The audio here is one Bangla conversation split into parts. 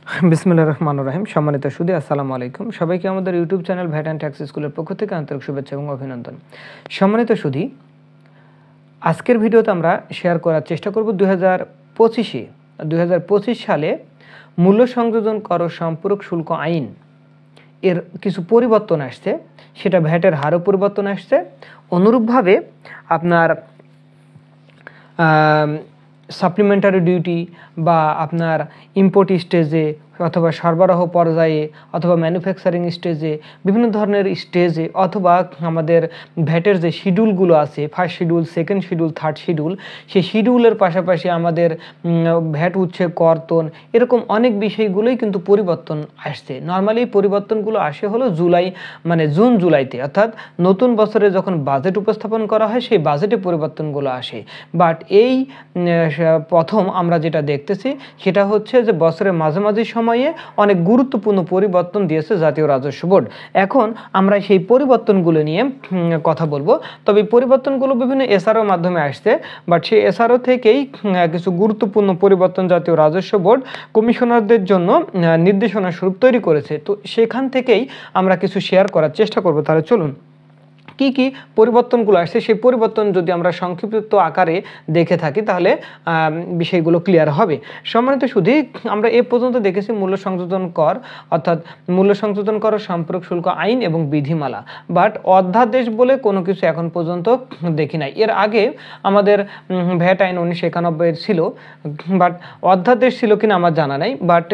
বিসমিল্লাহির রহমানির রহিম। সম্মানিত সুধী, আসসালামু আলাইকুম। সবাইকে আমাদের YouTube channel VAT and tax স্কুলের পক্ষ থেকে আন্তরিক শুভেচ্ছা এবং অভিনন্দন। সম্মানিত সুধী, আজকের ভিডিওতে আমরা শেয়ার করার চেষ্টা করব 2025 সালে মূল্য সংযোজন কর সম্পূরক শুল্ক আইন এর কিছু পরিবর্তন আসছে। সেটা ভ্যাটের হারও পরিবর্তন আসছে। অনুরূপভাবে আপনার সাপ্লিমেন্টারি ডিউটি বা আপনার ইম্পোর্ট স্টেজে অথবা সরবরাহ পর্যায়ে অথবা ম্যানুফ্যাকচারিং স্টেজে, বিভিন্ন ধরনের স্টেজে, অথবা আমাদের ভ্যাটের যে শিডিউলগুলো আছে, first schedule, second schedule, third schedule, সেই শিডিউলের পাশাপাশি আমাদের ভ্যাট উচ্ছে, কর্তন, এরকম অনেক বিষয়গুলোই কিন্তু পরিবর্তন আসছে। নর্মালি এই পরিবর্তনগুলো আসে হলো জুন জুলাইতে, অর্থাৎ নতুন বছরে যখন বাজেট উপস্থাপন করা হয় সেই বাজেটে পরিবর্তনগুলো আসে। বাট এই প্রথম আমরা যেটা দেখতেছি সেটা হচ্ছে যে বছরের মাঝামাঝি সময়ে অনেক গুরুত্বপূর্ণ পরিবর্তন দিয়েছে জাতীয় রাজস্ব বোর্ড। এখন আমরা সেই পরিবর্তনগুলো নিয়ে কথা বলবো। তবে এই পরিবর্তনগুলো বিভিন্ন এসআরও মাধ্যমে আসছে, বাট সেই এসআরও থেকেই কিছু গুরুত্বপূর্ণ পরিবর্তন জাতীয় রাজস্ব বোর্ড কমিশনারদের জন্য নির্দেশনা স্বরূপ তৈরি করেছে। তো সেখান থেকেই আমরা কিছু শেয়ার করার চেষ্টা করব। তাহলে চলুন, কি কি পরিবর্তনগুলো আসছে সেই পরিবর্তন যদি আমরা সংক্ষিপ্ত আকারে দেখে থাকি তাহলে বিষয়গুলো ক্লিয়ার হবে। সম্মানিত সুধী, আমরা এ পর্যন্ত দেখেছি মূল্য সংযোজন কর, অর্থাৎ মূল্য সংযোজন কর সম্পূরক শুল্ক আইন এবং বিধিমালা। বাট অধ্যাদেশ বলে কোনো কিছু এখন পর্যন্ত দেখি নাই। এর আগে আমাদের ভ্যাট আইন 1991 ছিল, বাট অধ্যাদেশ ছিল কিনা আমার জানা নাই। বাট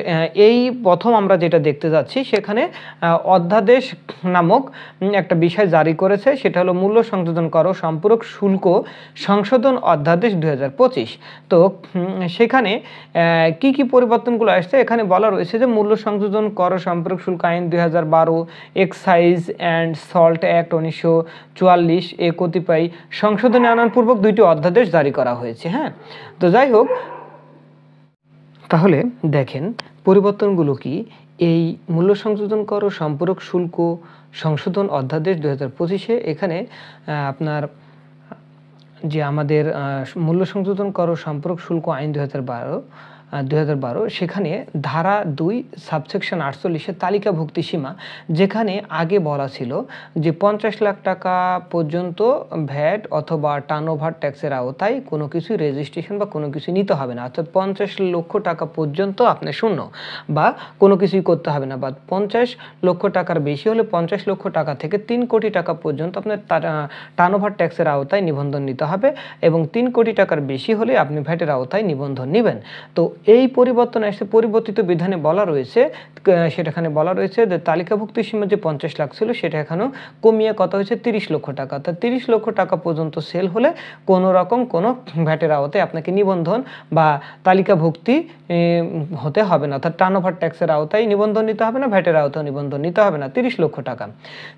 এই প্রথম আমরা যেটা দেখতে যাচ্ছি সেখানে অধ্যাদেশ নামক একটা বিষয় জারি করেছে, সেটা হলো মূল্য সংযোজন কর সম্পূরক শুল্ক সংশোধন অধ্যাদেশ 2025। তো সেখানে কি কি পরিবর্তনগুলো আসছে এখানে বলা রয়েছে যে মূল্য সংযোজন কর সম্পূরক শুল্ক আইন 2012, এক্সাইজ অ্যান্ড সল্ট অ্যাক্ট 1944 এ কতিপয় সংশোধনী আনার পূর্বক দুইটি অধ্যাদেশ জারি করা হয়েছে। হ্যাঁ, তো যাই হোক, তাহলে দেখেন পরিবর্তনগুলো কি। এই মূল্য সংযোজন কর সম্পূরক শুল্ক সংশোধন অধ্যাদেশ 2025-এ এখানে আপনার যে আমাদের মূল্য সংযোজন কর সম্পূরক শুল্ক আইন 2012 সেখানে ধারা 2 সাবসেকশন 48-এর তালিকাভুক্তি সীমা, যেখানে আগে বলা ছিল যে 50 লাখ টাকা পর্যন্ত ভ্যাট অথবা টার্নওভার ট্যাক্সের আওতায় কোনো কিছু রেজিস্ট্রেশন বা কোনো কিছু নিতে হবে না, অর্থাৎ 50 লক্ষ টাকা পর্যন্ত আপনি শূন্য বা কোনো কিছুই করতে হবে না। বা 50 লক্ষ টাকার বেশি হলে 50 লক্ষ টাকা থেকে 3 কোটি টাকা পর্যন্ত আপনার টার্নওভার ট্যাক্সের আওতায় নিবন্ধন নিতে হবে, এবং 3 কোটি টাকার বেশি হলে আপনি ভ্যাটের আওতায় নিবন্ধন নেবেন। তো এই পরিবর্তন আসছে। পরিবর্তিত বিধানে বলা রয়েছে, সেটাখানে বলা রয়েছে যে তালিকাভুক্তি সীমা যে 50 লাখ ছিল সেটা এখানেও কমিয়ে কত হয়েছে 30 লক্ষ টাকা। অর্থাৎ 30 লক্ষ টাকা পর্যন্ত সেল হলে কোনো রকম কোনো ভ্যাটের আওতায় আপনাকে নিবন্ধন বা তালিকাভুক্তি হতে হবে না, অর্থাৎ টার্নওভার ট্যাক্সের আওতায় নিবন্ধন নিতে হবে না, ভ্যাটের আওতায় নিবন্ধন নিতে হবে না। 30 লক্ষ টাকা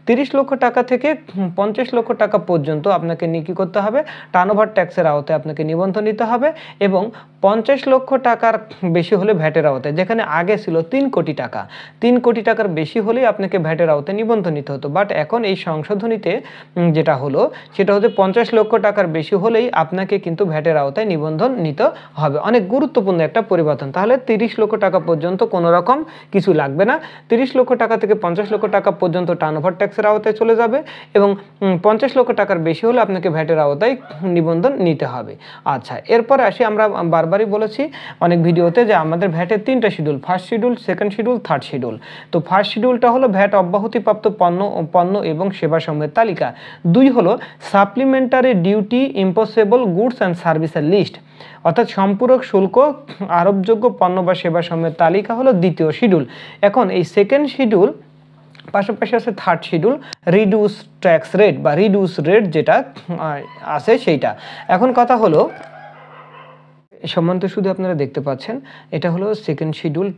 30 লক্ষ টাকা থেকে 50 লক্ষ টাকা পর্যন্ত আপনাকে কি করতে হবে, টার্নওভার ট্যাক্সের আওতায় আপনাকে নিবন্ধন নিতে হবে, এবং 50 লক্ষ টাকার বেশি হলে ভ্যাটের আওতায়, যেখানে আগে ছিল 3 কোটি টাকা, 3 কোটি টাকার বেশি হলেই আপনাকে ভ্যাটের আওতায় নিবন্ধন নিতে হতো। বাট এখন এই সংশোধনীতে যেটা হলো সেটা হচ্ছে 50 লক্ষ টাকার বেশি হলেই আপনাকে কিন্তু ভ্যাটের আওতায় নিবন্ধন নিতে হবে। অনেক গুরুত্বপূর্ণ একটা পরিবর্তন। তাহলে 30 লক্ষ টাকা পর্যন্ত কোনো রকম কিছু লাগবে না। 30 লক্ষ টাকা থেকে 50 লক্ষ টাকা পর্যন্ত টার্নওভার ট্যাক্সের আওতায় চলে যাবে, এবং 50 লক্ষ টাকার বেশি হলে আপনাকে ভ্যাটের আওতায় নিবন্ধন নিতে হবে। আচ্ছা, এরপরে আসি, আমরা বারবারই বলেছি অনেক ভিডিওতে যে আমাদের ভ্যাটের 3টা schedule, first schedule, second schedule, third schedule. তো ফার্স্ট শিডিউলটা হলো ভ্যাট অব্যাহতিপ্রাপ্ত পণ্য এবং সেবা সমূহের তালিকা। 2 হলো সাপ্লিমেন্টারি ডিউটি ইম্পোসেবল গুডস অ্যান্ড সার্ভিসের লিস্ট, অর্থাৎ সম্পূরক শুল্ক আরোপযোগ্য পণ্য বা সেবা সমূহের তালিকা হলো দ্বিতীয় শিডিউল। এখন এই সেকেন্ড শিডিউল পাশাপাশি আছে third schedule, reduce tax rate বা রিডিউস রেট যেটা আছে সেইটা। এখন কথা হলো, সম্মানিত শুধু আপনারা দেখতে পাচ্ছেন এটা হলো সেকেন্ড শিডিউল,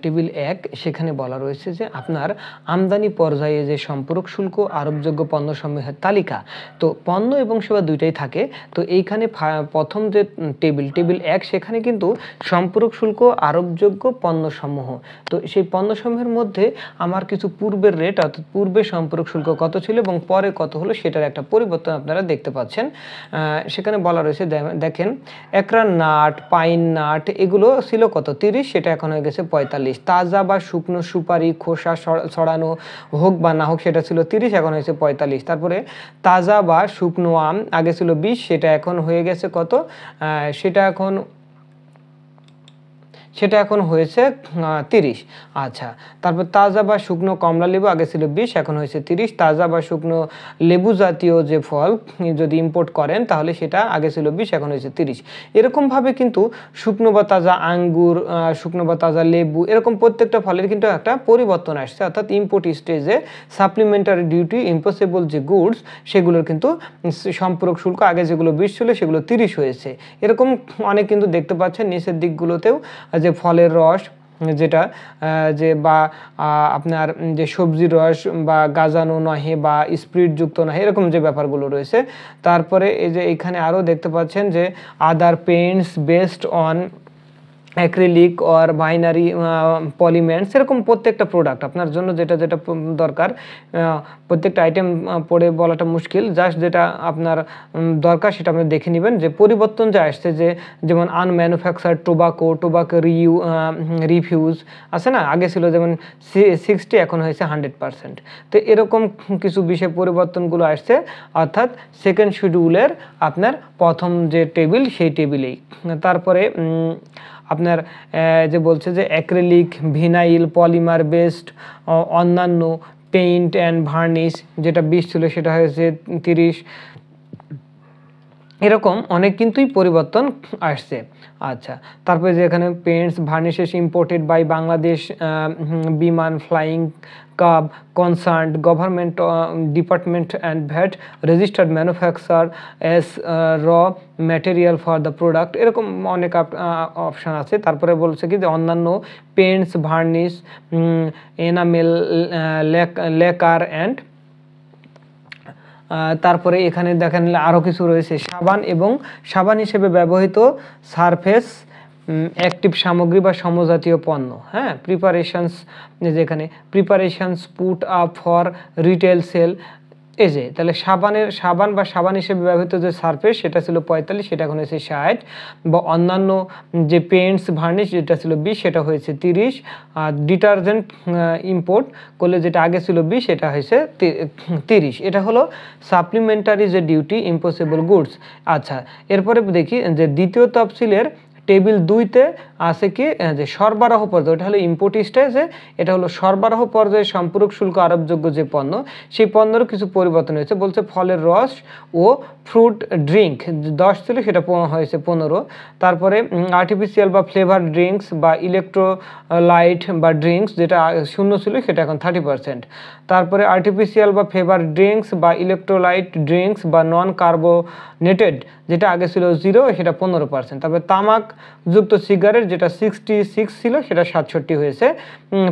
টেবিল 1। সেখানে বলা রয়েছে যে আপনার আমদানি পর্যায়ে যে সম্পূরক শুল্ক আরোপযোগ্য পণ্য সমূহের তালিকা, তো পণ্য এবং সেবা দুইটাই থাকে। তো এইখানে প্রথম যে টেবিল 1 সেখানে কিন্তু সম্পূরক শুল্ক আরোপযোগ্য পণ্যসমূহ, তো সেই পণ্যসমূহের মধ্যে আমার কিছু পূর্বের রেট, অর্থাৎ পূর্বে সম্পূরক শুল্ক কত ছিল এবং পরে কত হলো সেটার একটা পরিবর্তন আপনারা দেখতে পাচ্ছেন। সেখানে বলা রয়েছে, দেখেন, একরা নাট, পাইন নাট এগুলো ছিল কত 30, সেটা এখন হয়ে গেছে 45। তাজা বা শুকনো সুপারি খোসা ছড়ানো হোক বা না হোক সেটা ছিল 30, এখন হয়েছে 45। তারপরে তাজা বা শুকনো আম আগে ছিল 20, সেটা এখন হয়ে গেছে কত, সেটা এখন হয়েছে 30। আচ্ছা, তারপর তাজা বা শুকনো কমলা লেবু আগে ছিল 20, এখন হয়েছে 30। তাজা বা শুকনো লেবু জাতীয় যে ফল যদি ইম্পোর্ট করেন তাহলে সেটা আগে ছিল 20, এখন হয়েছে 30। এরকমভাবে কিন্তু শুকনো বা তাজা আঙ্গুর, শুকনো বা তাজা লেবু এরকম প্রত্যেকটা ফলের কিন্তু একটা পরিবর্তন আসছে, অর্থাৎ ইম্পোর্ট স্টেজে সাপ্লিমেন্টারি ডিউটি ইম্পসিবল যে গুডস সেগুলোর কিন্তু সম্পূরক শুল্ক আগে যেগুলো 20 ছিল সেগুলো 30 হয়েছে। এরকম অনেক কিন্তু দেখতে পাচ্ছেন নিচের দিকগুলোতেও যে ফলের রস যেটা যে বা আপনার যে সবজির রস বা গাজানো নহে বা স্পিরিটযুক্ত নহে এরকম যে ব্যাপারগুলো রয়েছে। তারপরে এই যে এখানে আরও দেখতে পাচ্ছেন যে other paints based on acrylic or binary polymers এরকম প্রত্যেকটা প্রোডাক্ট আপনার জন্য যেটা যেটা দরকার, প্রত্যেকটা আইটেম পড়ে বলাটা মুশকিল, জাস্ট যেটা আপনার দরকার সেটা আপনি দেখে নেবেন যে পরিবর্তন যা আসছে, যে যেমন আনম্যানুফ্যাকচার্ড টোবাকো রিফিউজ আছে না, আগে ছিল যেমন 60, এখন হয়েছে 100%। তো এরকম কিছু বিষয় পরিবর্তনগুলো আসছে, অর্থাৎ সেকেন্ড শিডিউলের আপনার প্রথম যে টেবিল সেই টেবিলেই। তারপরে আপনার যে বলছে যে অ্যাক্রিলিক, ভিনাইল, পলিমার বেসড অন্যান্য পেইন্ট অ্যান্ড ভার্নিশ যেটা 20 ছিল সেটা হয়েছে 30। এরকম অনেক কিন্তুই পরিবর্তন আসছে। আচ্ছা, তারপরে যে এখানে paints varnishes imported by Bangladesh Biman flying club concerned government department and VAT registered manufacture as raw material for the product, এরকম অনেক অপশান আছে। তারপরে বলছে কি যে অন্যান্য paints varnish enamel lacquer and, তারপরে এখানে দেখেন আরও কিছু রয়েছে সাবান এবং সাবান হিসেবে ব্যবহৃত সারফেস অ্যাক্টিভ সামগ্রী বা সমজাতীয় পণ্য, হ্যাঁ, প্রিপারেশনস, যেখানে preparations put up for retail sale, এই যে তাহলে সাবান বা সাবান হিসেবে ব্যবহৃত যে সারফেস সেটা ছিল 45, সেটা এখন হয়েছে 60। বা অন্যান্য যে পেইন্টস ভার্নিশ যেটা ছিল 20 সেটা হয়েছে 30। আর ডিটারজেন্ট ইম্পোর্ট করলে যেটা আগে ছিল 20 সেটা হয়েছে 30। এটা হলো সাপ্লিমেন্টারি যে ডিউটি ইম্পসিবল গুডস। আচ্ছা, এরপরে দেখি যে দ্বিতীয় তফসিলের টেবিল 2তে আছে কি যে সরবরাহ পর্যায়ে, ওটা হলো ইম্পোর্ট স্টেজে, এটা হলো সরবরাহ পর্যায়ে সম্পূরক শুল্ক আরোপযোগ্য যে পণ্য সেই পণ্যের কিছু পরিবর্তন হয়েছে। বলছে ফলের রস ও ফ্রুট ড্রিঙ্ক 10 ছিল সেটা হয়েছে 15। তারপরে আর্টিফিশিয়াল বা ফ্লেভার ড্রিঙ্কস বা ইলেকট্রোলাইট বা ড্রিঙ্কস যেটা 0 ছিল সেটা এখন 30%। তারপরে আর্টিফিশিয়াল বা ফ্লেভার ড্রিঙ্কস বা ইলেকট্রোলাইট ড্রিঙ্কস বা নন কার্বোনেটেড যেটা আগে ছিল 0 সেটা 15%। তারপরে তামাকযুক্ত সিগারেট যেটা 66 ছিল সেটা 67 হয়েছে।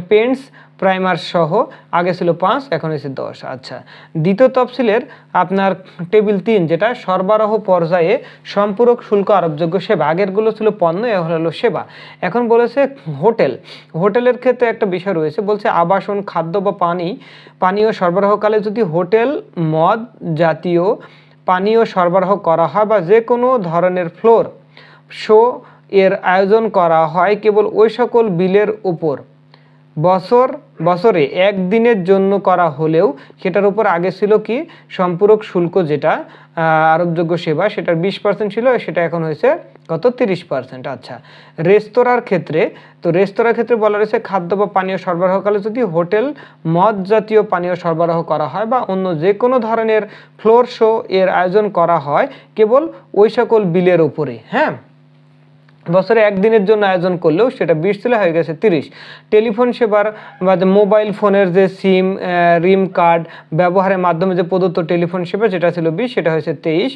পেন্টস প্রাইমার সহ আগে ছিল 5, এখন হয়েছে 10। আচ্ছা, দ্বিতীয় তফসিলের আপনার টেবিল 3 যেটা সরবরাহ পর্যায়ে সম্পূরক শুল্ক আরোপযোগ্য সেবা, আগেরগুলো ছিল পণ্য, এখন হলো সেবা। এখন বলেছে হোটেলের ক্ষেত্রে একটা বিষয় রয়েছে, বলছে আবাসন খাদ্য বা পানীয় সরবরাহকালে যদি হোটেল মদ জাতীয় পানীয় সরবরাহ করা হয় বা যে কোনো ধরনের ফ্লোর শো এর আয়োজন করা হয় কেবল ওই সকল বিলের উপর বছরে 1 দিনের জন্য করা হলেও সেটার উপর আগে ছিল কি সম্পূরক শুল্ক যেটা আরোপযোগ্য সেবা সেটার 20% ছিল, সেটা এখন হয়েছে কত 30%। আচ্ছা, রেস্তোরাঁর ক্ষেত্রে বলা রয়েছে খাদ্য বা পানীয় সরবরাহকালে যদি হোটেল মদ জাতীয় পানীয় সরবরাহ করা হয় বা অন্য যে কোনো ধরনের ফ্লোর শো এর আয়োজন করা হয় কেবল ওই সকল বিলের উপরে, হ্যাঁ, বছরে 1 দিনের জন্য আয়োজন করলেও সেটা 20 ছিল হয়ে গেছে 30। টেলিফোন সেবার বা মোবাইল ফোনের যে সিম রিম কার্ড ব্যবহারের মাধ্যমে যে প্রদত্ত টেলিফোন সেবা যেটা ছিল 20 সেটা হয়েছে 23।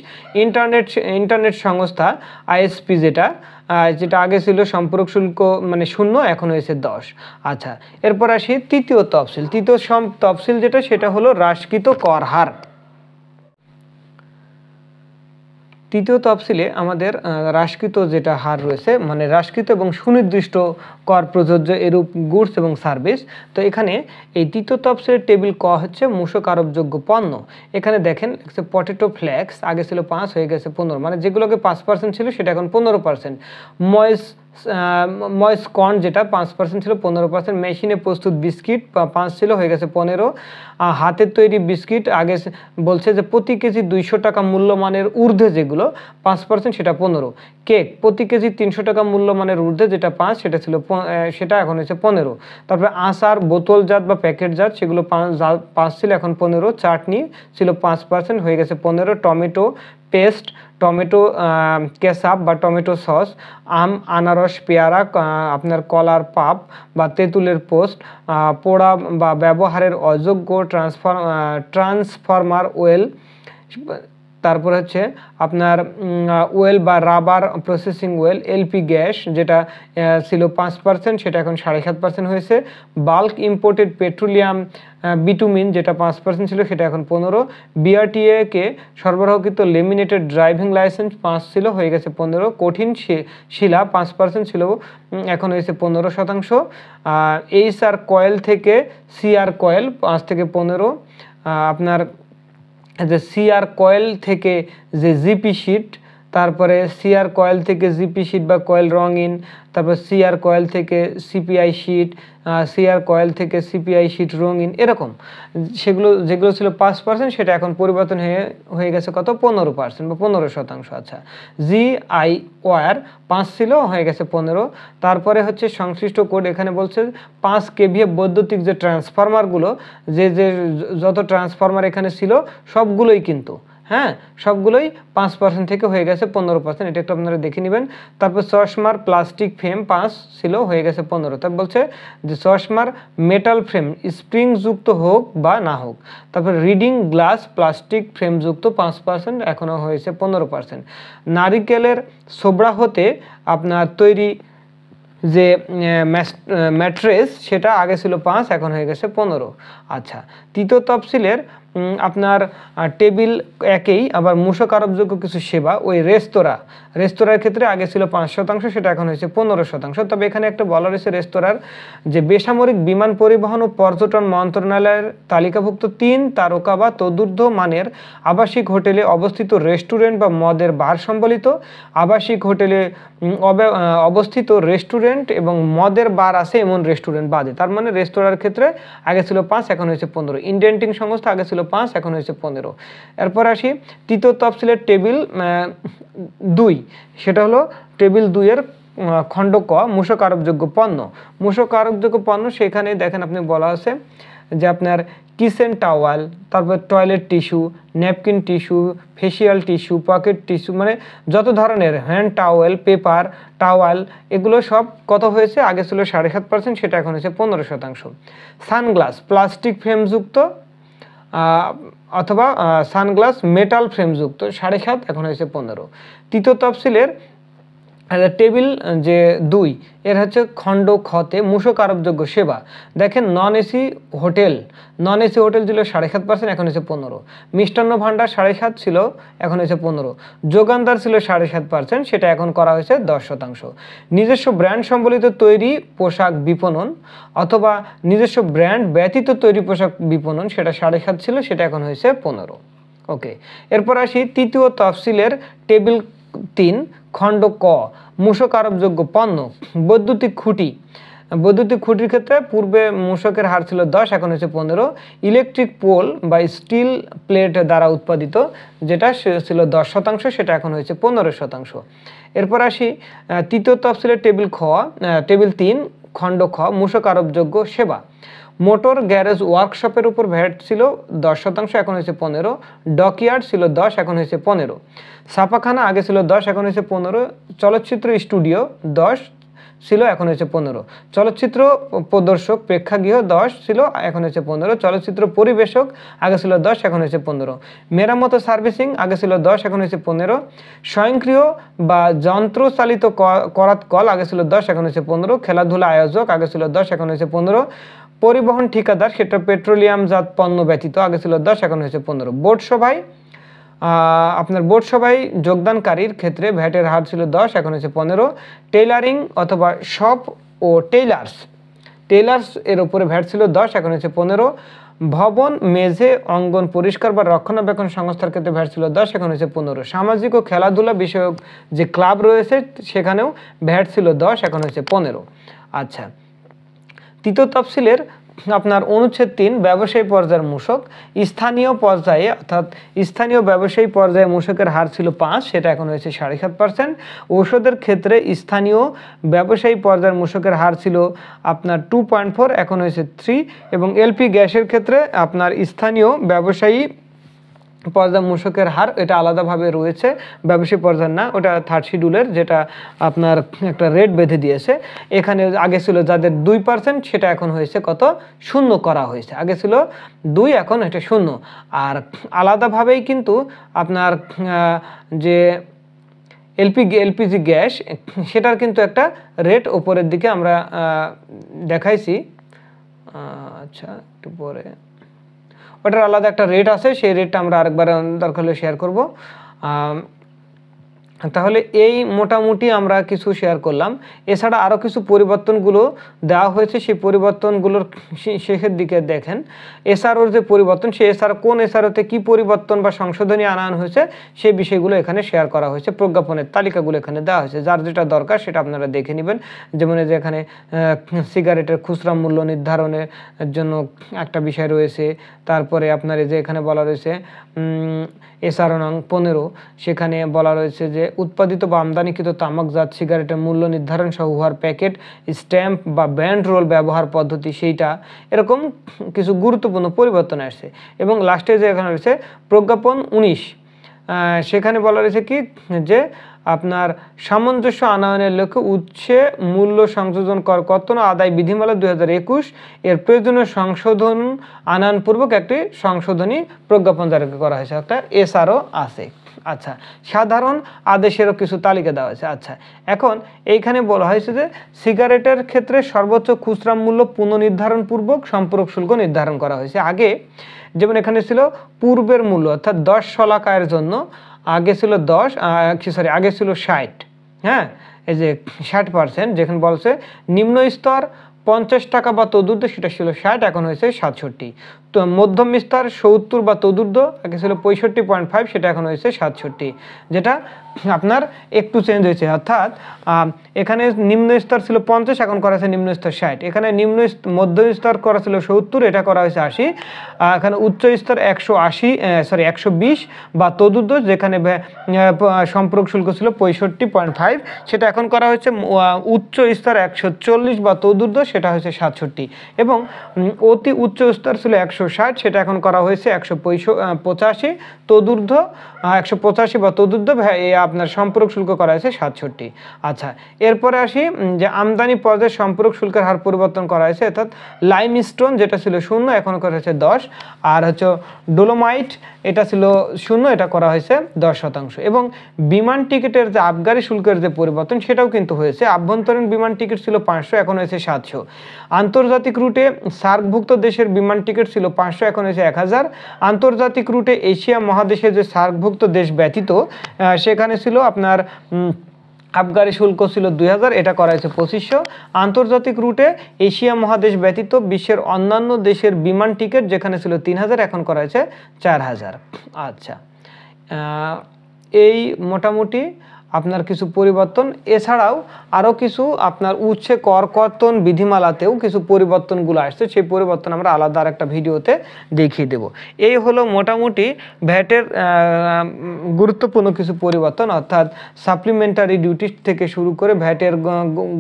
ইন্টারনেট সংস্থা আইএসপি যেটা আগে ছিল সম্পূরক শুল্ক মানে 0, এখন হয়েছে 10। আচ্ছা, এরপর আসি তৃতীয় তফসিল যেটা সেটা হলো হ্রাসকৃত কর হার। তৃতীয় তফসিলে আমাদের হ্রাসকৃত যেটা হার রয়েছে, মানে হ্রাসকৃত এবং সুনির্দিষ্ট কর প্রযোজ্য এরূপ গুডস এবং সার্ভিস। তো এখানে এই তৃতীয় তফসিলের টেবিল ক হচ্ছে মূসক আরোপযোগ্য পণ্য। এখানে দেখেন পটেটো ফ্লেক্স আগে ছিল 5 হয়ে গেছে 15, মানে যেগুলোকে 5% ছিল সেটা এখন 15%। ময়েস কর্ন যেটা 5% ছিল 15%। মেশিনে প্রস্তুত বিস্কিট 5 ছিল হয়ে গেছে 15। হাতের তৈরি বিস্কিট আগে বলছে যে প্রতি কেজি 200 টাকা মূল্যমানের ঊর্ধ্বে যেগুলো 5% সেটা 15। কেক প্রতি কেজি 300 টাকা মূল্যমানের ঊর্ধ্বে যেটা 5 সেটা ছিল সেটা এখন হয়েছে 15। তারপরে আচার বোতলজাত বা প্যাকেটজাত সেগুলো 5 ছিল এখন 15। চাটনি ছিল 5% হয়ে গেছে 15। টমেটো পেস্ট, টমেটো কেচাপ বা টমেটো সস, আম, আনারস, পেয়ারা, আপনার কলার পাপ বা তেঁতুলের পোস্ট, পোড়া বা ব্যবহারের অযোগ্য ট্রান্সফরমার ওয়েল, তারপর হচ্ছে আপনার ওয়েল বা rubber processing well, LP gas যেটা ছিল 5% সেটা এখন 7.5% হয়েছে। বাল্ক ইম্পোর্টেড পেট্রোলিয়াম বিটুমিন যেটা 5% ছিল সেটা এখন 15। বিআরটিএ কে সরবরাহকৃত লেমিনেটেড ড্রাইভিং লাইসেন্স 5 ছিল হয়ে গেছে 15। কঠিন শিলা 5% ছিল এখন হয়েছে 15%। এইচআর কয়েল থেকে সিআর কয়েল 5 থেকে 15। আপনার যে সিআর কয়েল থেকে যে জিপি শিট, তারপরে সিআর কয়েল থেকে জিপি শিট বা কয়েল রঙিন, তারপর সিআর কয়েল থেকে সিপিআই শিট, সিআর কয়েল থেকে সিপিআই শিট রঙিন, এরকম যেগুলো ছিল 5% সেটা এখন পরিবর্তন হয়ে গেছে কত 15% বা 15%। আচ্ছা, জিআই ওয়ার 5 ছিল হয়ে গেছে 15। তারপরে হচ্ছে সংশ্লিষ্ট কোড এখানে বলছে 5 কেভিএ বৈদ্যুতিক যে ট্রান্সফরমারগুলো, যে যত ট্রান্সফরমার এখানে ছিল সবগুলোই কিন্তু সবগুলোই 5% থেকে হয়ে গেছে 15%। এটা একটু আপনারা দেখে নেবেন। তারপর চশমার প্লাস্টিক ফ্রেম 5 ছিল হয়ে গেছে 15। তারপর বলছে যে চশমার মেটাল ফ্রেম স্প্রিংযুক্ত হোক বা না হোক। তারপর রিডিং গ্লাস প্লাস্টিক ফ্রেমযুক্ত 5% এখনও হয়েছে 15%। নারিকেলের ছোবড়া হতে আপনার তৈরি যে ম্যাট্রেস সেটা আগে ছিল 5 এখন হয়ে গেছে 15। আচ্ছা, তৃতীয় তফসিলের আপনার টেবিল একেই আবার মূসক আরোপযোগ্য কিছু সেবা, ওই রেস্তোরাঁর ক্ষেত্রে আগে ছিল 5% সেটা এখন হয়েছে 15%। তবে এখানে একটা বলা রয়েছে রেস্তোরাঁর যে বেসামরিক বিমান পরিবহন ও পর্যটন মন্ত্রণালয়ের তালিকাভুক্ত 3 তারকা বা তদূর্ধ্ব মানের আবাসিক হোটেলে অবস্থিত রেস্টুরেন্ট বা মদের বার সম্বলিত আবাসিক হোটেলে অবস্থিত রেস্টুরেন্ট এবং মদের বার আছে এমন রেস্টুরেন্ট বাদে। তার মানে রেস্তোরাঁর ক্ষেত্রে আগে ছিল 5 এখন হয়েছে 15। ইন্ডেন্টিং সংস্থা আগে ছিল 5 এখন হয়েছে 15। এরপর আসি তৃতীয় তফসিলের টেবিল 2, সেটা হলো টেবিল 2 এর খণ্ড ক মূসক আরোপযোগ্য পণ্য। মূসক আরোপযোগ্য পণ্য সেখানে দেখেন আপনি বলা আছে যে আপনার কিচেন টাওয়াল, তারপর toilet tissue, napkin tissue, facial tissue, pocket tissue, মানে যত ধরনের হ্যান্ড টাওয়েল, পেপার টাওয়াল, এগুলো সব কত হয়েছে আগে ছিল 7.5% সেটা এখন হয়েছে 15%। সানগ্লাস প্লাস্টিক ফ্রেমযুক্ত অথবা সানগ্লাস মেটাল ফ্রেমযুক্ত 7.5 এখন হয়েছে 15। তৃতীয় তফসিলের টেবিল যে 2 এর হচ্ছে খণ্ড খতে মূসক আরোপযোগ্য সেবা। দেখেন নন এসি হোটেল ছিল 7.5% এখন হয়েছে 15। মিষ্টান্ন ভাণ্ডার 7.5 ছিল এখন হয়েছে 15। যোগানদার ছিল 7.5% সেটা এখন করা হয়েছে 10%। নিজস্ব ব্র্যান্ড সম্বলিত তৈরি পোশাক বিপণন অথবা নিজস্ব ব্র্যান্ড ব্যতীত তৈরি পোশাক বিপণন সেটা 7.5 ছিল সেটা এখন হয়েছে 15। ওকে, এরপর আসি তৃতীয় তফসিলের টেবিল 3 খণ্ড ক মূসক আরোপযোগ্য পণ্য। বৈদ্যুতিক খুঁটির ক্ষেত্রে পূর্বে মূসকের হার ছিল 10 এখন হয়েছে 15। ইলেকট্রিক পোল বা স্টিল প্লেট দ্বারা উৎপাদিত যেটা ছিল 10% সেটা এখন হয়েছে 15%। এরপর আসি তৃতীয় তফসিলের টেবিল 3 খণ্ড খ মূসক আরোপযোগ্য সেবা। মোটর গ্যারেজ ওয়ার্কশপের উপর ভ্যাট ছিল 10% এখন হয়েছে 15। ডকইয়ার্ড ছিল 10 এখন হয়েছে 15। ছাপাখানা আগে ছিল 10 এখন হয়েছে 15। চলচ্চিত্র স্টুডিও 10 ছিল এখন হয়েছে 15। চলচ্চিত্র প্রদর্শক প্রেক্ষাগৃহ 10 ছিল এখন হয়েছে 15। চলচ্চিত্র পরিবেশক আগে ছিল 10 এখন হয়েছে 15। মেরামত সার্ভিসিং আগে ছিল 10 এখন হয়েছে 15। স্বয়ংক্রিয় বা যন্ত্রচালিত করাত কল আগে ছিল 10 এখন হয়েছে 15। খেলাধুলা আয়োজক আগে ছিল 10 এখন হয়েছে 15। পরিবহন ঠিকাদার সেটা পেট্রোলিয়ামজাত পণ্য ব্যতীত আগে ছিল 10 এখন হয়েছে 15। বোর্ড সভায় আপনার বোর্ড সভায় যোগদানকারীর ক্ষেত্রে ভ্যাটের হার ছিল 10, এখন হচ্ছে 15। টেইলারিং অথবা শপ ও টেইলার্স এর উপরে ভ্যাট ছিল 10, এখন হচ্ছে 15। ভবন, মেঝে, অঙ্গন পরিষ্কার বা রক্ষণাবেক্ষণ সংস্থার ক্ষেত্রে ভ্যাট ছিল 10, এখন হচ্ছে 15। সামাজিক ও খেলাধুলা বিষয়ক যে ক্লাব রয়েছে সেখানেও ভ্যাট ছিল 10, এখন হচ্ছে 15। আচ্ছা, তৃতীয় তফসিলের আপনার অনুচ্ছেদ 3 ব্যবসায়ী পর্যায়ের মূসক, স্থানীয় পর্যায়ে অর্থাৎ স্থানীয় ব্যবসায়ী পর্যায়ে মূসকের হার ছিল 5, সেটা এখন হয়েছে 7.5%। ঔষধের ক্ষেত্রে স্থানীয় ব্যবসায়ী পর্যায়ের মূসকের হার ছিল আপনার 2.4, এখন হয়েছে 3। এবং এলপি গ্যাসের ক্ষেত্রে আপনার স্থানীয় ব্যবসায়ী পর্যায় মূসকের হার এটা আলাদাভাবে রয়েছে, ব্যবসায়ী পর্যায় না, ওটা 3rd শিডিউলের, যেটা আপনার একটা রেট বেঁধে দিয়েছে। এখানে আগে ছিল যাদের 2%, সেটা এখন হয়েছে কত, 0 করা হয়েছে। আগে ছিল 2, এখন এটা 0। আলাদাভাবেই কিন্তু আপনার যে এলপিজি গ্যাস সেটার কিন্তু একটা রেট ওপরের দিকে আমরা দেখাইছি। আচ্ছা, একটু পরে ওটার আলাদা একটা রেট আছে, সেই রেটটা আমরা আরেকবার দরকার হলে শেয়ার করব। তাহলে এই মোটামুটি আমরা কিছু শেয়ার করলাম। এছাড়া আরও কিছু পরিবর্তনগুলো দেওয়া হয়েছে, সেই পরিবর্তনগুলোর শেষের দিকে দেখেন এসআরওর যে পরিবর্তন, সেই কোন এসআরওতে কী পরিবর্তন বা সংশোধনী আনা হয়েছে সেই বিষয়গুলো এখানে শেয়ার করা হয়েছে। প্রজ্ঞাপনের তালিকাগুলো এখানে দেওয়া হয়েছে, যার যেটা দরকার সেটা আপনারা দেখে নেবেন। যেমন যে এখানে সিগারেটের খুচরা মূল্য নির্ধারণের জন্য একটা বিষয় রয়েছে। তারপরে আপনার এই যে এখানে বলা রয়েছে এসআরও নং 15, সেখানে বলা রয়েছে যে উৎপাদিত বা আমদানিকৃত তামাকজাত সিগারেটের মূল্য নির্ধারণ সহ উহার প্যাকেট, স্ট্যাম্প বা ব্যান্ড রোল ব্যবহার পদ্ধতি, সেইটা এরকম কিছু গুরুত্বপূর্ণ পরিবর্তন আসছে। এবং লাস্টে যে এখানে রয়েছে প্রজ্ঞাপন 19, সেখানে বলা রয়েছে কি যে আপনার সামঞ্জস্য আনয়নের লক্ষ্যে উৎসে মূল্য সংযোজন কর কর্তন আদায় বিধিমালা 2021 এর প্রয়োজনীয় সংশোধন আনয়নপূর্বক একটি সংশোধনী প্রজ্ঞাপন জারি করা হয়েছে, একটা এসআরও আছে। আচ্ছা, সাধারণ আদেশেরও কিছু তালিকা দেওয়া হয়েছে। আচ্ছা, এখন এইখানে বলা হয়েছে যে সিগারেটের ক্ষেত্রে সর্বোচ্চ খুচরা মূল্য পুনর্নির্ধারণ পূর্বক সম্পূরক শুল্ক নির্ধারণ করা হয়েছে। আগে যেমন এখানে ছিল পূর্বের মূল্য, অর্থাৎ 10 শলাকায়ের জন্য আগে ছিল 60, হ্যাঁ, এই যে 60%, যেখানে বলছে নিম্ন স্তর 50 টাকা বা তদুর্ধ্ব, সেটা ছিল 60, এখন হয়েছে 67। তো মধ্যম স্তর 70 বা তদুর্ধ্ব, আগে ছিল 65.5, সেটা এখন হয়েছে 67, যেটা আপনার একটু চেঞ্জ হয়েছে। অর্থাৎ এখানে নিম্ন স্তর ছিল 50, এখন করা হয়েছে নিম্ন স্তর 60। এখানে মধ্য স্তর করা ছিল 70, এটা করা হয়েছে 80। এখানে উচ্চ স্তর 120 বা তদুর্ধ্ব, যেখানে সম্পূরক শুল্ক ছিল 65.5, সেটা এখন করা হয়েছে উচ্চ স্তর 140 বা তদুর্ধ্ব, সেটা হয়েছে 67। এবং অতি উচ্চ স্তর ছিল 160, সেটা এখন করা হয়েছে 185 তদুর্ধ্ব, 185 বা তদুর্ধ্ব আপনার সম্পূরক শুল্ক করা হয়েছে 67। আচ্ছা, এরপরে আসি যে আমদানি পর্যায়ে সম্পূরক শুল্কের হার পরিবর্তন করা হয়েছে, অর্থাৎ লাইমস্টোন যেটা ছিল 0, এখন করা হয়েছে 10। আর হচ্ছে ডোলোমাইট, এটা ছিল 0, এটা করা হয়েছে 10%। এবং বিমান টিকিটের যে আবগারি শুল্কের যে পরিবর্তন, সেটাও কিন্তু হয়েছে। আভ্যন্তরীণ বিমান টিকিট ছিল 500, এখন হয়েছে 700। আন্তর্জাতিক রুটে সার্কভুক্ত দেশের বিমান টিকিট ছিল 500, এখন হয়েছে 1000। আন্তর্জাতিক রুটে এশিয়া মহাদেশের যে সার্কভুক্ত দেশ ব্যতীত সেখানে ছিল আপনার আবগারি শুল্ক ছিল 2000, এটা করা হয়েছে 2500। আন্তর্জাতিক রুটে এশিয়া মহাদেশ ব্যতীত বিশ্বের অন্যান্য দেশের বিমান টিকিট যেখানে ছিল 3000, এখন করা হয়েছে 4000। আচ্ছা, এই মোটামুটি আপনার কিছু পরিবর্তন। এছাড়াও আরও কিছু আপনার উৎসে কর কর্তন বিধিমালাতেও কিছু পরিবর্তনগুলো আসছে, সেই পরিবর্তন আমরা আলাদা আর একটা ভিডিওতে দেখিয়ে দেব। এই হলো মোটামুটি ভ্যাটের গুরুত্বপূর্ণ কিছু পরিবর্তন, অর্থাৎ সাপ্লিমেন্টারি ডিউটি থেকে শুরু করে ভ্যাটের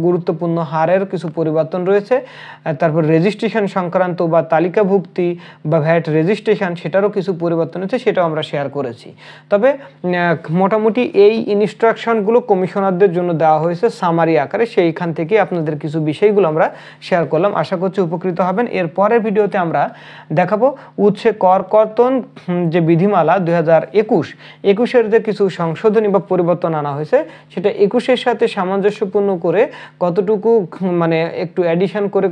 গুরুত্বপূর্ণ হারের কিছু পরিবর্তন রয়েছে। তারপর রেজিস্ট্রেশন সংক্রান্ত বা তালিকাভুক্তি বা ভ্যাট রেজিস্ট্রেশন, সেটারও কিছু পরিবর্তন হচ্ছে, সেটাও আমরা শেয়ার করেছি। তবে মোটামুটি এই ইনস্ট্রাকশনগুলো কমিশনারদের জন্য দেওয়া হয়েছে সামারি আকারে, সেইখান থেকে আপনাদের কিছু বিষয়গুলো আমরা শেয়ার করলাম। আশা করছি উপকৃত হবেন। এর পরের ভিডিওতে আমরা দেখাবো উৎসে কর কর্তন যে বিধিমালা 2021-এর যে কিছু সংশোধনী বা পরিবর্তন আনা হয়েছে, সেটা 21-এর সাথে সামঞ্জস্যপূর্ণ করে কতটুকু মানে একটু অ্যাডিশন করে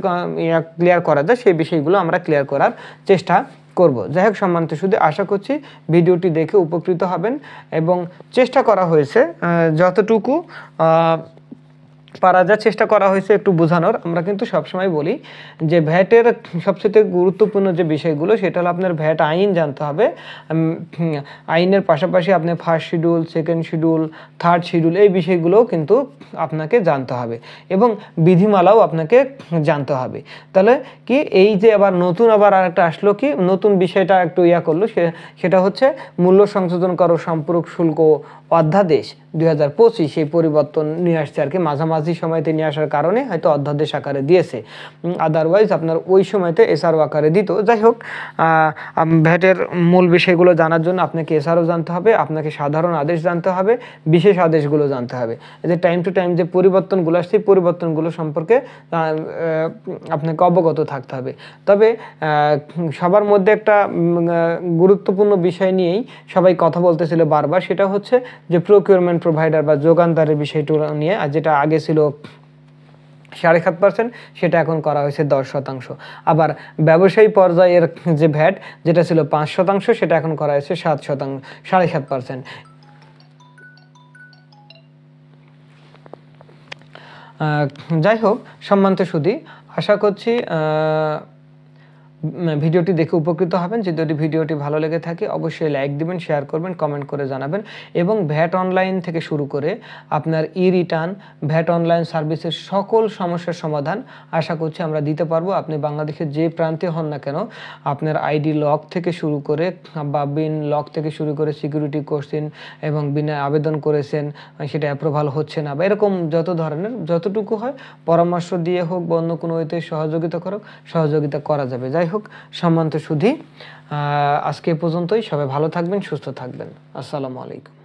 ক্লিয়ার করা যায়, সেই বিষয়গুলো আমরা ক্লিয়ার করার চেষ্টা করব। যাই হোক সম্মানিত সুধী, আশা করছি ভিডিওটি দেখে উপকৃত হবেন এবং চেষ্টা করা হয়েছে যতটুকু পারা যায় চেষ্টা করা হয়েছে একটু বোঝানোর। আমরা কিন্তু সবসময় বলি যে ভ্যাটের সবচেয়ে গুরুত্বপূর্ণ যে বিষয়গুলো সেটা হলো আপনার ভ্যাট আইন জানতে হবে। আইনের পাশাপাশি আপনি first schedule, second schedule, third schedule এই বিষয়গুলোও কিন্তু আপনাকে জানতে হবে এবং বিধিমালাও আপনাকে জানতে হবে। তাহলে কি এই যে আবার নতুন আবার আরেকটা আসলো, কি নতুন বিষয়টা একটু করলো, সেটা হচ্ছে মূল্য সংশোধন করো সম্পূরক শুল্ক অধ্যাদেশ 2025, সেই পরিবর্তন নিয়ে আসছে আর কি, মাঝামাঝি সময়তে নিয়ে আসার কারণে হয়তো অধ্যাদেশ আকারে দিয়েছে, আদারওয়াইজ আপনার ওই সময়তে এসআরও আকারে দিত। যাই হোক, ভ্যাটের মূল বিষয়গুলো জানার জন্য আপনাকে এসআরও জানতে হবে, আপনাকে সাধারণ আদেশ জানতে হবে, বিশেষ আদেশগুলো জানতে হবে। যে টাইম টু টাইম যে পরিবর্তনগুলো আসছে সেই পরিবর্তনগুলো সম্পর্কে আপনাকে অবগত থাকতে হবে। তবে সবার মধ্যে একটা গুরুত্বপূর্ণ বিষয় নিয়েই সবাই কথা বলতেছিল বারবার, সেটা হচ্ছে যে প্রকিউরমেন্ট প্রোভাইডার বা যোগানদারের বিষয়টা নিয়ে। আর যেটা আগে ছিল 7.5%, সেটা এখন করা হয়েছে 10%। আবার ব্যবসায়ী পর্যায়ের যে ভ্যাট যেটা ছিল 5%, সেটা এখন করা হয়েছে 7%, 7.5%। যাই হোক সম্মানিত সুধী, আশা করছি ভিডিওটি দেখে উপকৃত হবেন। যদি ভিডিওটি ভালো লেগে থাকে অবশ্যই লাইক দিবেন, শেয়ার করবেন, কমেন্ট করে জানাবেন এবং ভ্যাট অনলাইন থেকে শুরু করে আপনার রিটার্ন, ভ্যাট অনলাইন সার্ভিসের সকল সমস্যার সমাধান আশা করছি আমরা দিতে পারবো। আপনি বাংলাদেশের যে প্রান্তে হন না কেন, আপনার আইডি লক থেকে শুরু করে বা বিন লক থেকে শুরু করে সিকিউরিটি কোশ্চেন এবং বিনা আবেদন করেছেন সেটা অ্যাপ্রুভাল হচ্ছে না বা এরকম যত ধরনের যতটুকু হয় পরামর্শ দিয়ে হোক বা অন্য কোনো ওয়েতে সহযোগিতা করা যাবে। যাই হোক সম্মানিত সুধী, আজকে এ পর্যন্তই। সবাই ভালো থাকবেন, সুস্থ থাকবেন। আসসালামু আলাইকুম।